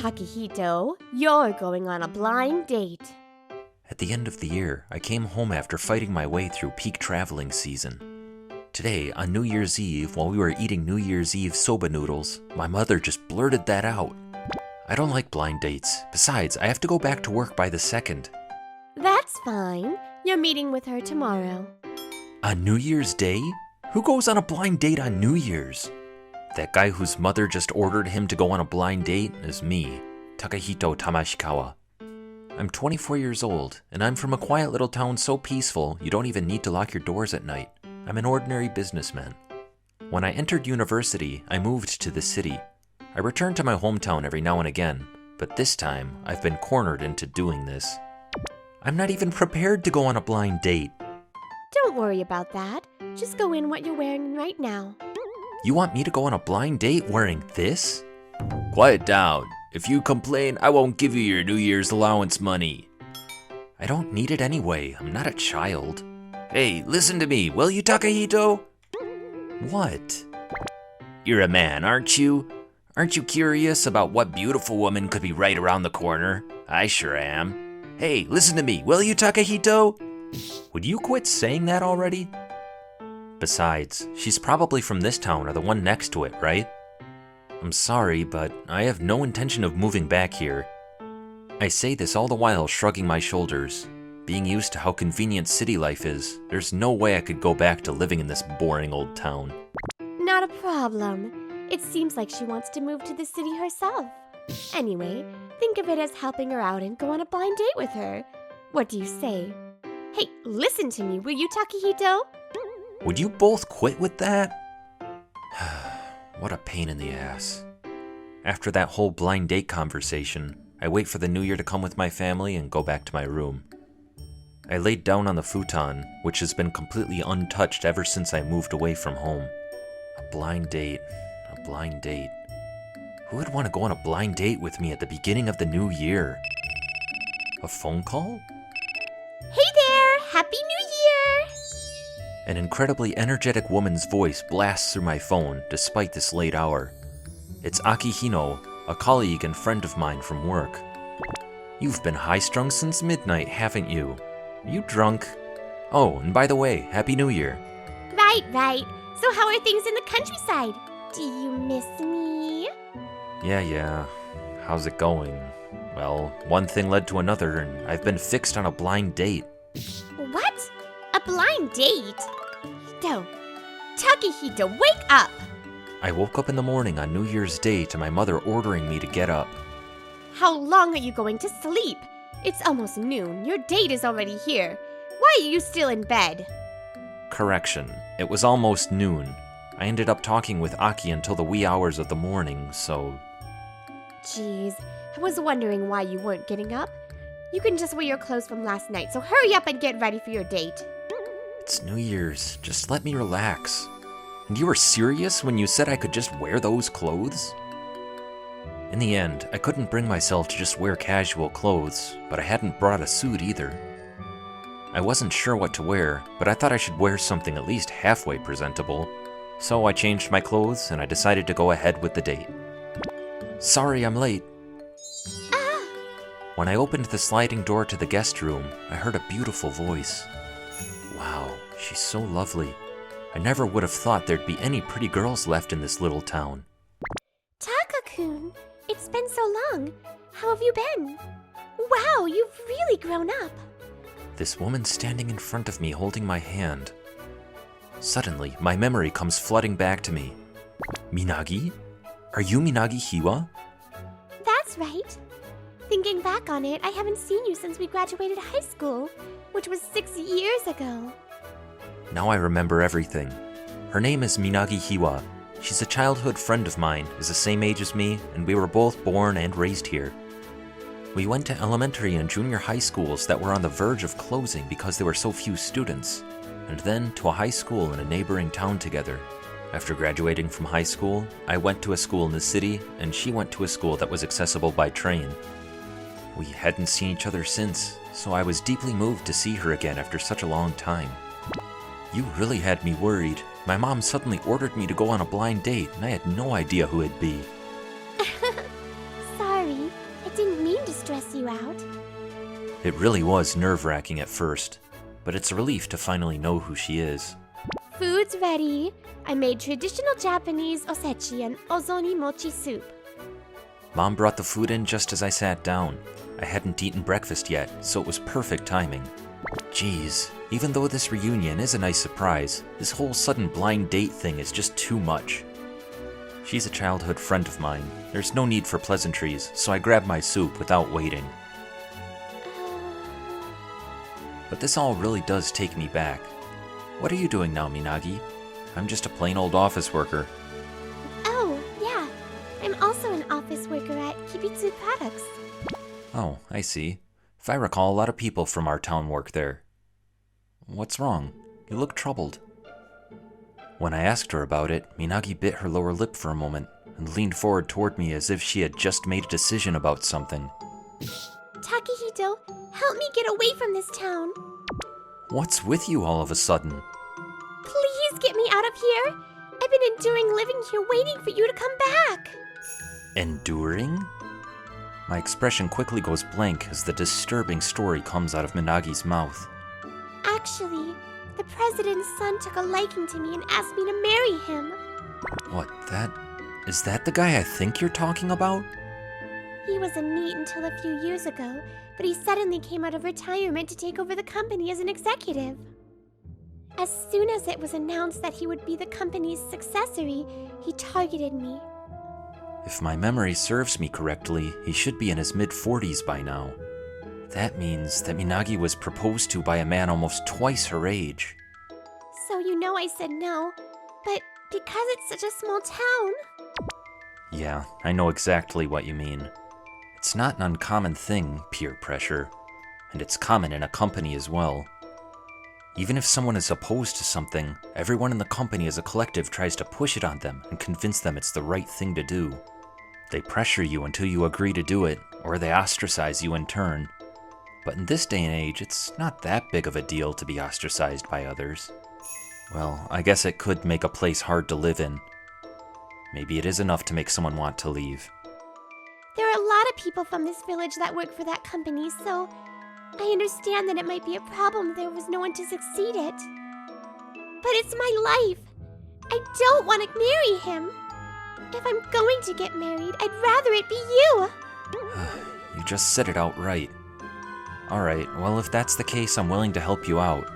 Takahito, you're going on a blind date. At the end of the year, I came home after fighting my way through peak traveling season. Today, on New Year's Eve, while we were eating New Year's Eve soba noodles, my mother just blurted that out. I don't like blind dates. Besides, I have to go back to work by the 2nd. That's fine. You're meeting with her tomorrow. On New Year's Day? Who goes on a blind date on New Year's? That guy whose mother just ordered him to go on a blind date is me, Takahito Tamashikawa. I'm 24 years old, and I'm from a quiet little town so peaceful you don't even need to lock your doors at night. I'm an ordinary businessman. When I entered university, I moved to the city. I return to my hometown every now and again, but this time I've been cornered into doing this. I'm not even prepared to go on a blind date. Don't worry about that. Just go in what you're wearing right now. You want me to go on a blind date wearing this? Quiet down. If you complain, I won't give you your New Year's allowance money. I don't need it anyway. I'm not a child. Hey, listen to me, will you, Takahito? What? You're a man, aren't you? Aren't you curious about what beautiful woman could be right around the corner? I sure am. Hey, listen to me, will you, Takahito? Would you quit saying that already? Besides, she's probably from this town or the one next to it, right? I'm sorry, but I have no intention of moving back here. I say this all the while shrugging my shoulders. Being used to how convenient city life is, there's no way I could go back to living in this boring old town. Not a problem. It seems like she wants to move to the city herself. Anyway, think of it as helping her out and go on a blind date with her. What do you say? Hey, listen to me, will you, Takahito? Would you both quit with that? What a pain in the ass. After that whole blind date conversation, I wait for the new year to come with my family and go back to my room. I laid down on the futon, which has been completely untouched ever since I moved away from home. A blind date. Who would want to go on a blind date with me at the beginning of the new year? A phone call? Hey there! Happy New Year! An incredibly energetic woman's voice blasts through my phone despite this late hour. It's Akihino, a colleague and friend of mine from work. You've been high-strung since midnight, haven't you? Are you drunk? Oh, and by the way, Happy New Year. Right. So how are things in the countryside? Do you miss me? Yeah. How's it going? Well, one thing led to another, and I've been fixed on a blind date. What? A blind date? Takahito, wake up! I woke up in the morning on New Year's Day to my mother ordering me to get up. How long are you going to sleep? It's almost noon. Your date is already here. Why are you still in bed? Correction. It was almost noon. I ended up talking with Aki until the wee hours of the morning, so... Jeez, I was wondering why you weren't getting up. You can just wear your clothes from last night, so hurry up and get ready for your date. It's New Year's. Just let me relax. And you were serious when you said I could just wear those clothes? In the end, I couldn't bring myself to just wear casual clothes, but I hadn't brought a suit either. I wasn't sure what to wear, but I thought I should wear something at least halfway presentable. So I changed my clothes and I decided to go ahead with the date. Sorry I'm late. When I opened the sliding door to the guest room, I heard a beautiful voice. Wow, she's so lovely. I never would have thought there'd be any pretty girls left in this little town. Taka-kun, it's been so long. How have you been? Wow, you've really grown up. This woman standing in front of me holding my hand. Suddenly, my memory comes flooding back to me. Minagi? Are you Minagi Hiwa? That's right. Thinking back on it, I haven't seen you since we graduated high school, which was 6 years ago. Now I remember everything. Her name is Minagi Hiwa. She's a childhood friend of mine, is the same age as me, and we were both born and raised here. We went to elementary and junior high schools that were on the verge of closing because there were so few students, and then to a high school in a neighboring town together. After graduating from high school, I went to a school in the city, and she went to a school that was accessible by train. We hadn't seen each other since, so I was deeply moved to see her again after such a long time. You really had me worried. My mom suddenly ordered me to go on a blind date, and I had no idea who it'd be. Sorry, stress you out. It really was nerve-wracking at first, but it's a relief to finally know who she is. Food's ready. I made traditional Japanese osechi and ozoni mochi soup. Mom brought the food in just as I sat down. I hadn't eaten breakfast yet, so it was perfect timing. Geez, even though this reunion is a nice surprise, this whole sudden blind date thing is just too much. She's a childhood friend of mine. There's no need for pleasantries, so I grabbed my soup without waiting. But this all really does take me back. What are you doing now, Minagi? I'm just a plain old office worker. Oh, yeah. I'm also an office worker at Kibitsu Products. Oh, I see. If I recall, a lot of people from our town work there. What's wrong? You look troubled. When I asked her about it, Minagi bit her lower lip for a moment and leaned forward toward me as if she had just made a decision about something. Takehito, help me get away from this town. What's with you all of a sudden? Please get me out of here. I've been enduring living here waiting for you to come back. Enduring? My expression quickly goes blank as the disturbing story comes out of Minagi's mouth. Actually, the president's son took a liking to me and asked me to marry him. What, is that the guy I think you're talking about? He was a NEET until a few years ago, but he suddenly came out of retirement to take over the company as an executive. As soon as it was announced that he would be the company's successor, he targeted me. If my memory serves me correctly, he should be in his mid-40s by now. That means that Minagi was proposed to by a man almost twice her age. So you know I said no, but because it's such a small town... Yeah, I know exactly what you mean. It's not an uncommon thing, peer pressure, and it's common in a company as well. Even if someone is opposed to something, everyone in the company as a collective tries to push it on them and convince them it's the right thing to do. They pressure you until you agree to do it, or they ostracize you in turn. But in this day and age, it's not that big of a deal to be ostracized by others. Well, I guess it could make a place hard to live in. Maybe it is enough to make someone want to leave. There are a lot of people from this village that work for that company, so I understand that it might be a problem if there was no one to succeed it. But it's my life. I don't want to marry him. If I'm going to get married, I'd rather it be you. You just said it outright. Alright, well if that's the case, I'm willing to help you out.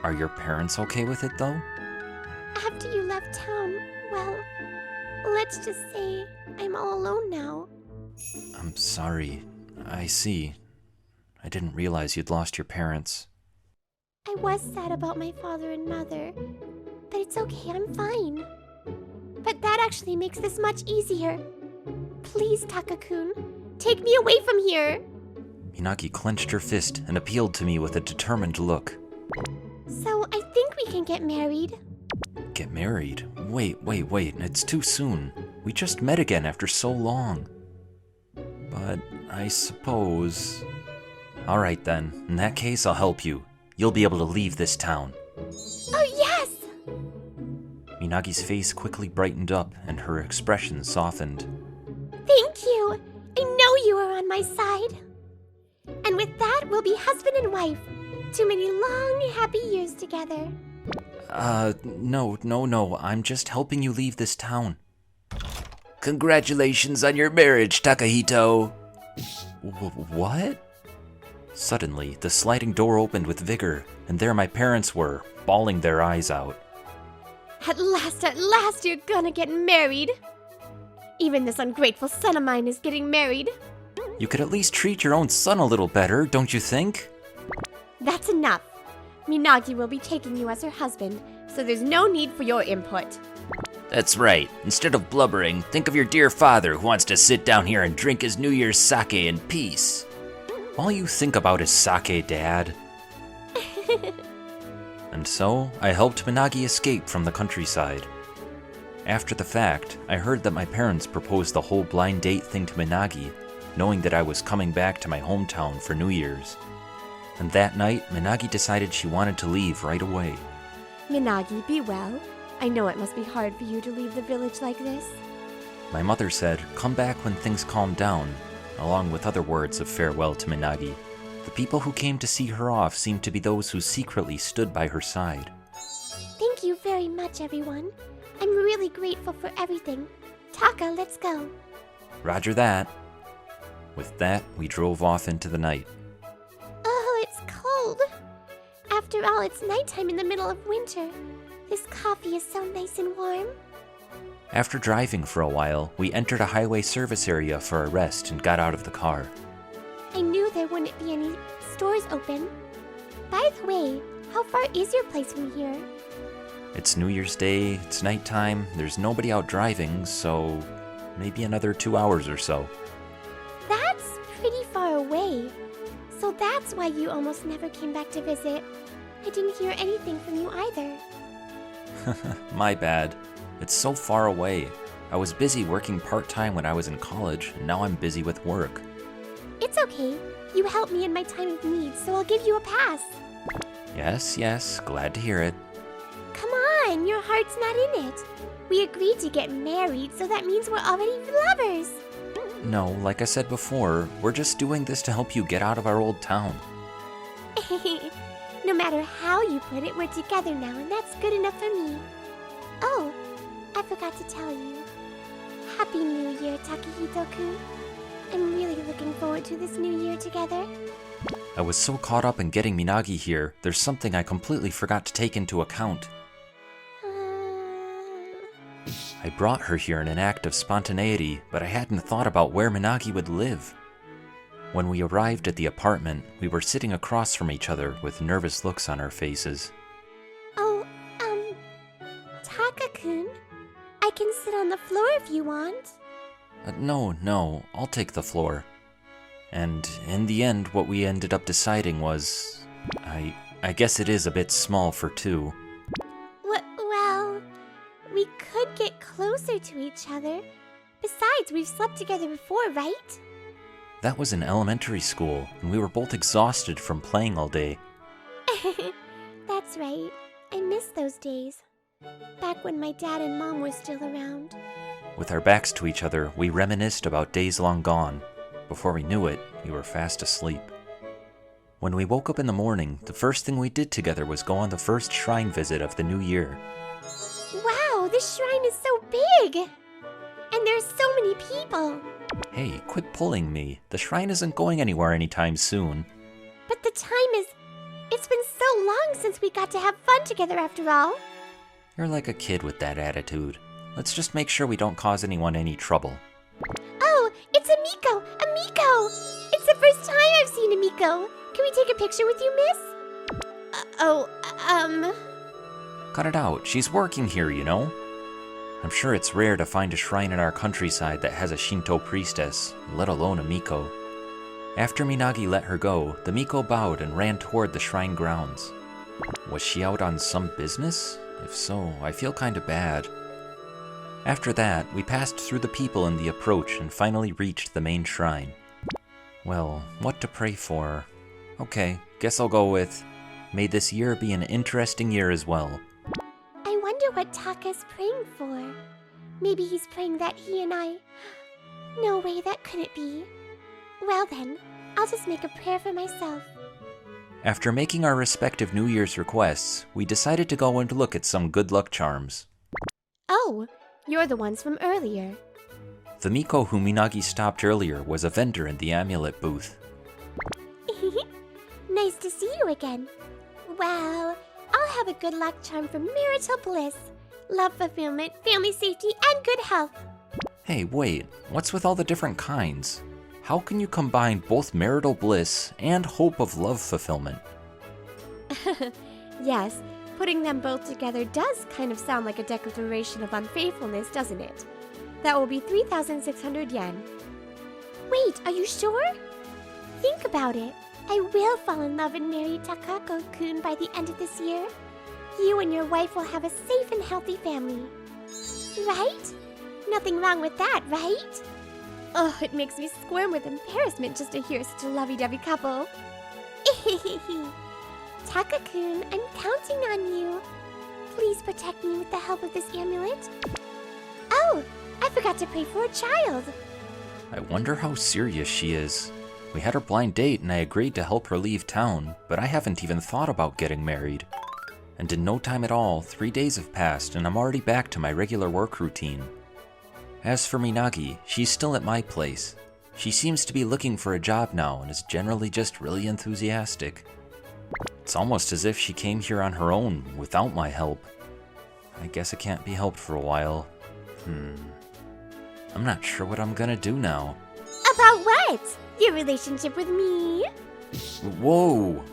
Are your parents okay with it though? After you left town, well, let's just say I'm all alone now. I'm sorry. I see. I didn't realize you'd lost your parents. I was sad about my father and mother, but it's okay, I'm fine. But that actually makes this much easier. Please, Taka-kun, take me away from here. Minagi clenched her fist and appealed to me with a determined look. So I think we can get married. Get married? Wait, it's too soon. We just met again after so long. But I suppose... Alright then, in that case I'll help you. You'll be able to leave this town. Oh yes! Minagi's face quickly brightened up and her expression softened. Thank you! I know you are on my side. And with that, we'll be husband and wife. Too many long, happy years together. No, I'm just helping you leave this town. Congratulations on your marriage, Takehito. What? Suddenly, the sliding door opened with vigor, and there my parents were, bawling their eyes out. At last, you're gonna get married. Even this ungrateful son of mine is getting married. You could at least treat your own son a little better, don't you think? That's enough. Minagi will be taking you as her husband, so there's no need for your input. That's right. Instead of blubbering, think of your dear father who wants to sit down here and drink his New Year's sake in peace. All you think about is sake, Dad. And so, I helped Minagi escape from the countryside. After the fact, I heard that my parents proposed the whole blind date thing to Minagi, knowing that I was coming back to my hometown for New Year's. And that night, Minagi decided she wanted to leave right away. Minagi, be well. I know it must be hard for you to leave the village like this. My mother said, "Come back when things calm down. along with other words of farewell to Minagi. The people who came to see her off seemed to be those who secretly stood by her side. Thank you very much, everyone. I'm really grateful for everything. Taka, let's go. Roger that. With that, we drove off into the night. Oh, it's cold. After all, it's nighttime in the middle of winter. This coffee is so nice and warm. After driving for a while, we entered a highway service area for a rest and got out of the car. I knew there wouldn't be any stores open. By the way, how far is your place from here? It's New Year's Day, it's nighttime, there's nobody out driving, so maybe another 2 hours or so. That's pretty far away. So that's why you almost never came back to visit. I didn't hear anything from you either. My bad. It's so far away. I was busy working part-time when I was in college, and now I'm busy with work. It's okay. You helped me in my time of need, so I'll give you a pass. Yes, glad to hear it. Come on, your heart's not in it. We agreed to get married, so that means we're already lovers. No, like I said before, we're just doing this to help you get out of our old town. No matter how you put it, we're together now, and that's good enough for me. Oh, I forgot to tell you. Happy New Year, Takahito-kun. I'm really looking forward to this new year together. I was so caught up in getting Minagi here, there's something I completely forgot to take into account. I brought her here in an act of spontaneity, but I hadn't thought about where Minagi would live. When we arrived at the apartment, we were sitting across from each other with nervous looks on our faces. Oh, Taka-kun, I can sit on the floor if you want. No, I'll take the floor. And in the end, what we ended up deciding was... I guess it is a bit small for two. Well, we could get closer to each other. Besides, we've slept together before, right? That was in elementary school, and we were both exhausted from playing all day. That's right. I miss those days. Back when my dad and mom were still around. With our backs to each other, we reminisced about days long gone. Before we knew it, we were fast asleep. When we woke up in the morning, the first thing we did together was go on the first shrine visit of the new year. Wow, this shrine is so big! And there's so many people! Hey, quit pulling me. The shrine isn't going anywhere anytime soon. But the time is... It's been so long since we got to have fun together after all. You're like a kid with that attitude. Let's just make sure we don't cause anyone any trouble. Oh, it's Amiko! Amiko! It's the first time I've seen Amiko. Can we take a picture with you, miss? Cut it out. She's working here, you know? I'm sure it's rare to find a shrine in our countryside that has a Shinto priestess, let alone a Miko. After Minagi let her go, the Miko bowed and ran toward the shrine grounds. Was she out on some business? If so, I feel kinda bad. After that, we passed through the people in the approach and finally reached the main shrine. Well, what to pray for? Okay, guess I'll go with, may this year be an interesting year as well. I wonder what Taka's praying for. Maybe he's praying that he and I... No way, that couldn't be. Well then, I'll just make a prayer for myself. After making our respective New Year's requests, we decided to go and look at some good luck charms. Oh, you're the ones from earlier. The Miko whom Minagi stopped earlier was a vendor in the amulet booth. Nice to see you again. Well, I'll have a good luck charm for marital bliss, love fulfillment, family safety, and good health. Hey, wait, what's with all the different kinds? How can you combine both marital bliss and hope of love fulfillment? Yes, putting them both together does kind of sound like a declaration of unfaithfulness, doesn't it? That will be 3,600 yen. Wait, are you sure? Think about it. I will fall in love and marry Takako-kun by the end of this year. You and your wife will have a safe and healthy family. Right? Nothing wrong with that, right? Oh, it makes me squirm with embarrassment just to hear such a lovey-dovey couple. Taka-kun, I'm counting on you. Please protect me with the help of this amulet. Oh, I forgot to pray for a child. I wonder how serious she is. We had our blind date and I agreed to help her leave town, but I haven't even thought about getting married. And in no time at all, 3 days have passed and I'm already back to my regular work routine. As for Minagi, she's still at my place. She seems to be looking for a job now and is generally just really enthusiastic. It's almost as if she came here on her own, without my help. I guess it can't be helped for a while. I'm not sure what I'm gonna do now. About what? Your relationship with me? Whoa!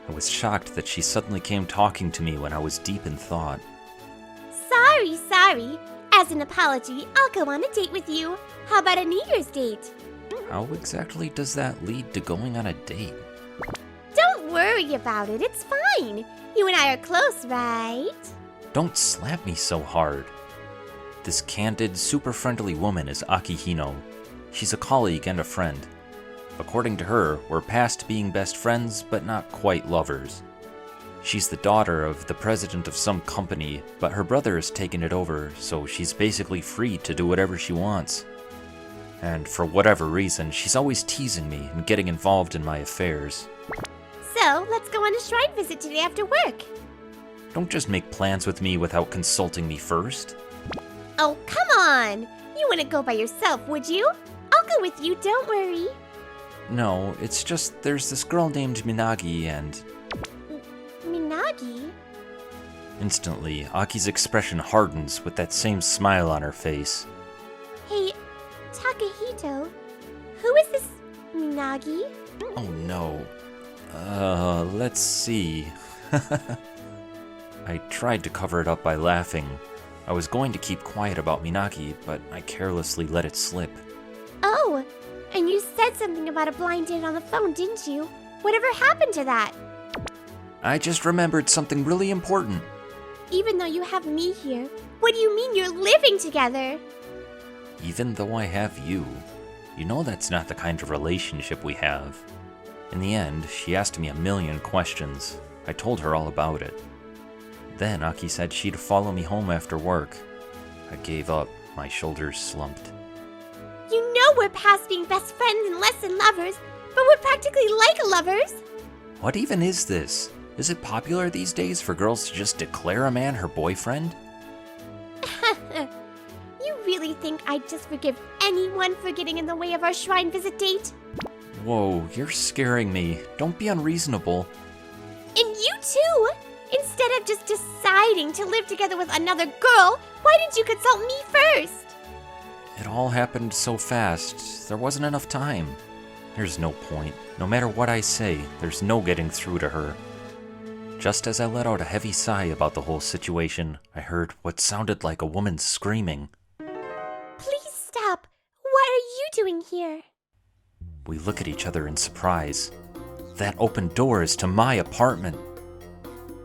I was shocked that she suddenly came talking to me when I was deep in thought. Sorry. As an apology, I'll go on a date with you. How about a New Year's date? How exactly does that lead to going on a date? Don't worry about it, it's fine. You and I are close, right? Don't slap me so hard. This candid, super friendly woman is Akihino. She's a colleague and a friend. According to her, we're past being best friends, but not quite lovers. She's the daughter of the president of some company, but her brother has taken it over, so she's basically free to do whatever she wants. And for whatever reason, she's always teasing me and getting involved in my affairs. So, let's go on a shrine visit today after work. Don't just make plans with me without consulting me first. Oh, come on! You wouldn't go by yourself, would you? I'll go with you, don't worry. No, it's just there's this girl named Minagi and... Minagi? Instantly, Aki's expression hardens with that same smile on her face. Hey, Takahito, who is this Minagi? Oh no. Let's see. I tried to cover it up by laughing. I was going to keep quiet about Minagi, but I carelessly let it slip. Oh, and you said something about a blind date on the phone, didn't you? Whatever happened to that? I just remembered something really important. Even though you have me here, what do you mean you're living together? Even though I have you, you know that's not the kind of relationship we have. In the end, she asked me a million questions. I told her all about it. Then Aki said she'd follow me home after work. I gave up, my shoulders slumped. You know we're past being best friends and less than lovers, but we're practically like lovers. What even is this? Is it popular these days for girls to just declare a man her boyfriend? You really think I'd just forgive anyone for getting in the way of our shrine visit date? Whoa, you're scaring me. Don't be unreasonable. And you too! Instead of just deciding to live together with another girl, why didn't you consult me first? It all happened so fast, there wasn't enough time. There's no point. No matter what I say, there's no getting through to her. Just as I let out a heavy sigh about the whole situation, I heard what sounded like a woman screaming. Please stop. What are you doing here? We look at each other in surprise. That open door is to my apartment.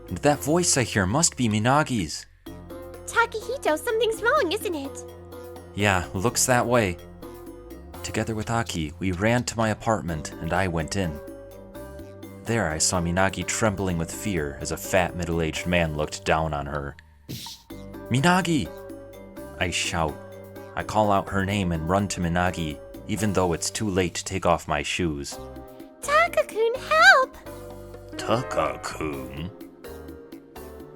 And that voice I hear must be Minagi's. Takahito, something's wrong, isn't it? Yeah, looks that way. Together with Aki, we ran to my apartment and I went in. There I saw Minagi trembling with fear as a fat middle-aged man looked down on her. Minagi! I shout. I call out her name and run to Minagi, even though it's too late to take off my shoes. Taka-kun, help! Taka-kun?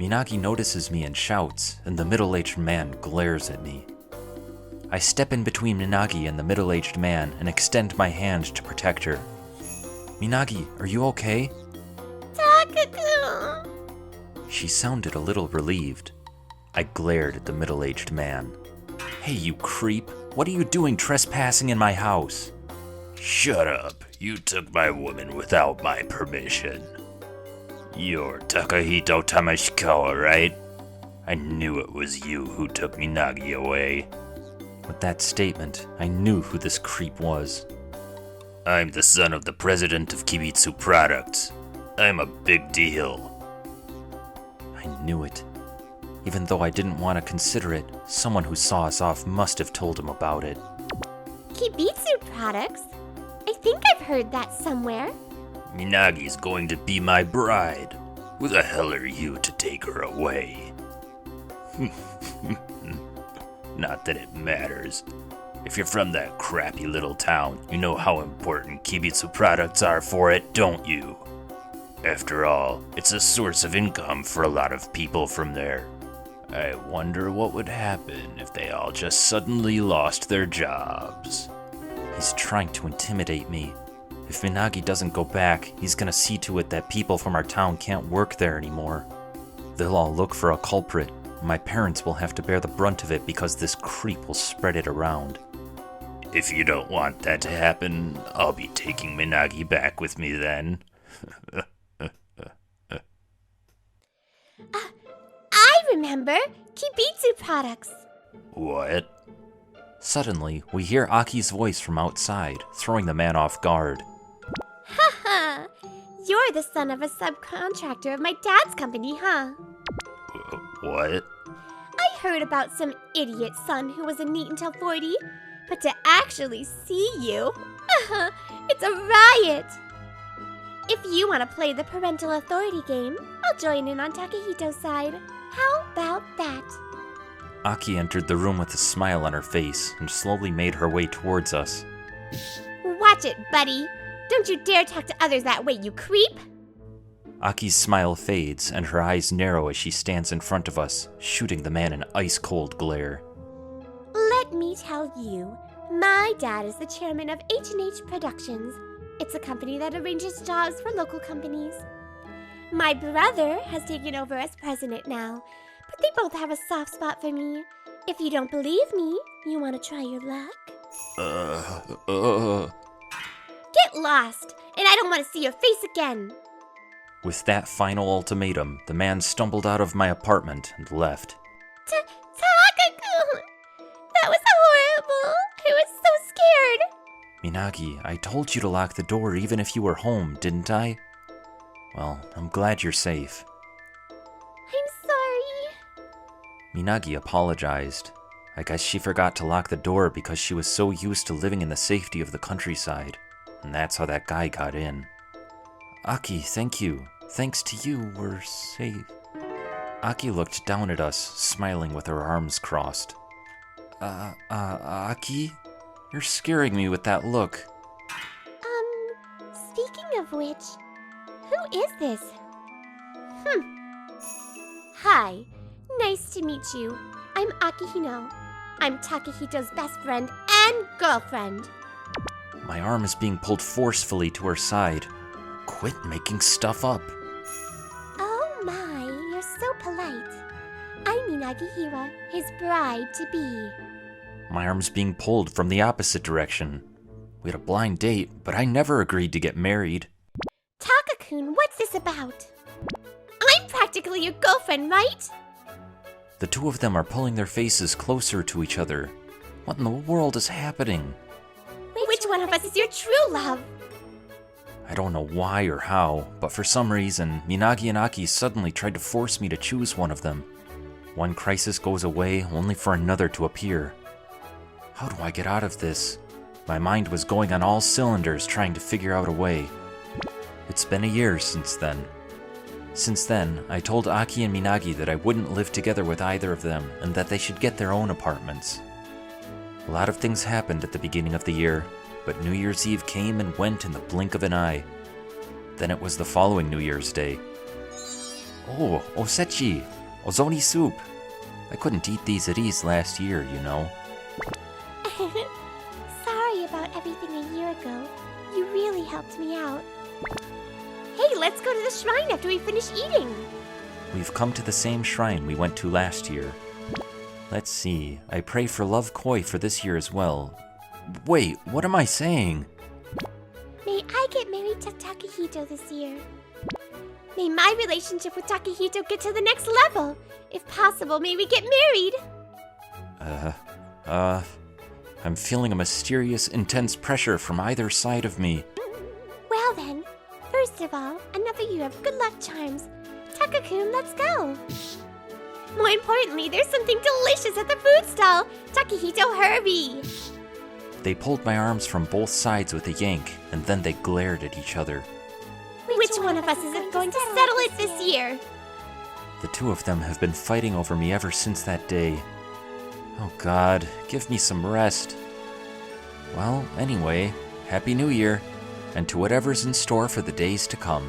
Minagi notices me and shouts, and the middle-aged man glares at me. I step in between Minagi and the middle-aged man and extend my hand to protect her. Minagi, are you okay? Taka-kun! She sounded a little relieved. I glared at the middle-aged man. Hey, you creep! What are you doing trespassing in my house? Shut up. You took my woman without my permission. You're Takahito Tamashikawa, right? I knew it was you who took Minagi away. With that statement, I knew who this creep was. I'm the son of the president of Kibitsu Products. I'm a big deal. I knew it. Even though I didn't want to consider it, someone who saw us off must have told him about it. Kibitsu Products? I think I've heard that somewhere. Minagi's going to be my bride. Who the hell are you to take her away? Not that it matters. If you're from that crappy little town, you know how important Kibitsu products are for it, don't you? After all, it's a source of income for a lot of people from there. I wonder what would happen if they all just suddenly lost their jobs. He's trying to intimidate me. If Minagi doesn't go back, he's gonna see to it that people from our town can't work there anymore. They'll all look for a culprit. My parents will have to bear the brunt of it because this creep will spread it around. If you don't want that to happen, I'll be taking Minagi back with me then. I remember Kibitsu products. What? Suddenly, we hear Aki's voice from outside, throwing the man off guard. Haha, you're the son of a subcontractor of my dad's company, huh? What? I heard about some idiot son who was a NEET until 40, but to actually see you, it's a riot! If you want to play the parental authority game, I'll join in on Takahito's side. How about that? Aki entered the room with a smile on her face and slowly made her way towards us. Watch it, buddy! Don't you dare talk to others that way, you creep! Aki's smile fades and her eyes narrow as she stands in front of us, shooting the man an ice-cold glare. Let me tell you, my dad is the chairman of H&H Productions. It's a company that arranges jobs for local companies. My brother has taken over as president now, but they both have a soft spot for me. If you don't believe me, you want to try your luck? Get lost, and I don't want to see your face again. With that final ultimatum, the man stumbled out of my apartment and left. Taka-kun! That was horrible! I was so scared! Minagi, I told you to lock the door even if you were home, didn't I? Well, I'm glad you're safe. I'm sorry. Minagi apologized. I guess she forgot to lock the door because she was so used to living in the safety of the countryside. And that's how that guy got in. Aki, thank you. Thanks to you, we're safe. Aki looked down at us, smiling with her arms crossed. Aki? You're scaring me with that look. Speaking of which, who is this? Hi, nice to meet you. I'm Akihino. I'm Takahito's best friend and girlfriend. My arm is being pulled forcefully to her side. Quit making stuff up. Oh my, you're so polite. I'm Minagi, his bride-to-be. My arm's being pulled from the opposite direction. We had a blind date, but I never agreed to get married. Taka-kun, what's this about? I'm practically your girlfriend, right? The two of them are pulling their faces closer to each other. What in the world is happening? Which one of us is your true love? I don't know why or how, but for some reason, Minagi and Aki suddenly tried to force me to choose one of them. One crisis goes away, only for another to appear. How do I get out of this? My mind was going on all cylinders trying to figure out a way. It's been a year since then. Since then, I told Aki and Minagi that I wouldn't live together with either of them and that they should get their own apartments. A lot of things happened at the beginning of the year, but New Year's Eve came and went in the blink of an eye. Then it was the following New Year's Day. Oh, osechi, ozoni soup. I couldn't eat these at ease last year, you know. Sorry about everything a year ago. You really helped me out. Hey, let's go to the shrine after we finish eating. We've come to the same shrine we went to last year. Let's see, I pray for love koi for this year as well. Wait, what am I saying? May I get married to Takahito this year. May my relationship with Takahito get to the next level. If possible, may we get married. I'm feeling a mysterious, intense pressure from either side of me. Well then, first of all, another year of good luck charms. Taka-kun, let's go. More importantly, there's something delicious at the food stall. Takahito, hurry. They pulled my arms from both sides with a yank, and then they glared at each other. Which one of us is going to settle it this year? The two of them have been fighting over me ever since that day. Oh God, give me some rest. Well, anyway, Happy New Year, and to whatever's in store for the days to come.